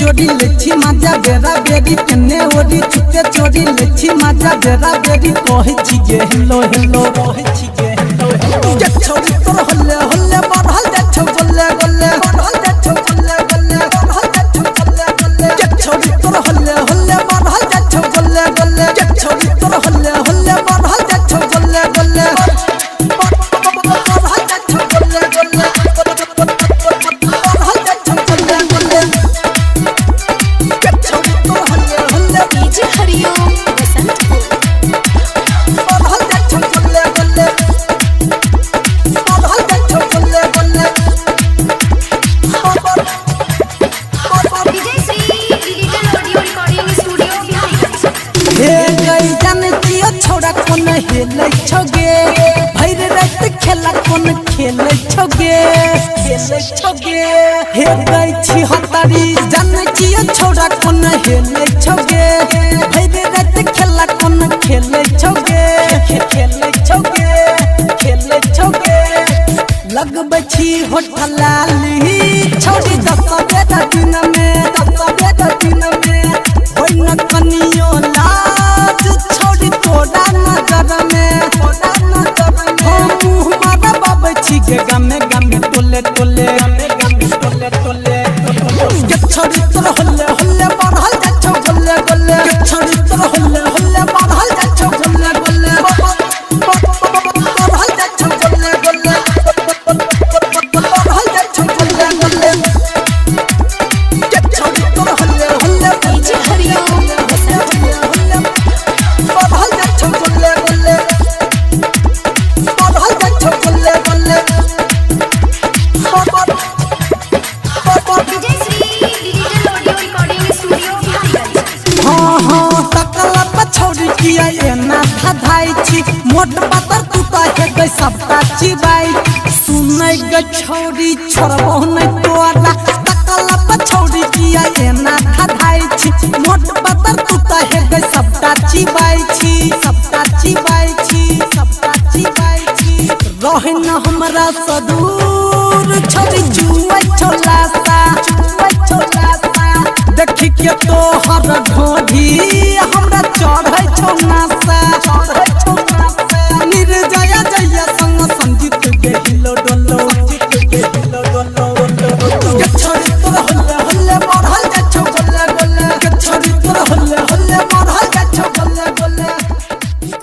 चोरी लेछी मजा बेरा बेरी कन्ने ओरी चुपके चोरी लेछी मजा बेरा बेरी कहि छी गे हेलो हेलो कहि छी गे हेलो हेलो के छोरी तोर हल्ले हल्ले बढ़ल जाछो गल्ले गल्ले बढ़ल जाछो गल्ले गल्ले बढ़ल जाछो गल्ले गल्ले के छोरी तोर हल्ले हल्ले बढ़ल जाछो गल्ले गल्ले के छोरी तोर हल्ले हल्ले बढ़ल जाछो गल्ले गल्ले बढ़ल जाछो गल्ले गल्ले छोड़ा कोन हेलै छोगे भैर रात खेला कोन खेलै छोगे हे गई छी हतारी जाने छियो छोड़ा कोन हेलै छोगे भैर रात खेला कोन खेलै छोगे लगबै छी होठलाली छोड़ी 10 बेटा दिन में होय न कनियो लाज छोड़ी तोड़ा नजर में मुँह मारा बाबे छी गे गमे गमे टोले टोले के छोड़ी तोर हल्ले हल्ले बढ़ल जाछो गल्ले गल्ले के छोड़ी तोर हल्ले हल्ले बढ़ल जाछो गल्ले गल्ले बढ़ल जाछो गल्ले गल्ले बढ़ल जाछो गल्ले गल्ले के छोड़ी तोर हल्ले हल्ले डीजे हरिओम बढ़ल जाछो गल्ले गल्ले बढ़ल जाछो गल्ले गल्ले DJ Shri digital audio recording studio Bihari. हाँ तकला पछौड़ी किया एना धधाई छी मोट पतर तू त हेगै सबटा चिबाई सुनै ग छौड़ी छोड़बो नै तोरा तकला पछौड़ी किया एना धधाई छी मोट पतर तू त हेगै सबटा चिबाई छी रहे न हमरा सदूर छौड़ी जुआ छोला सा देखि के तो हर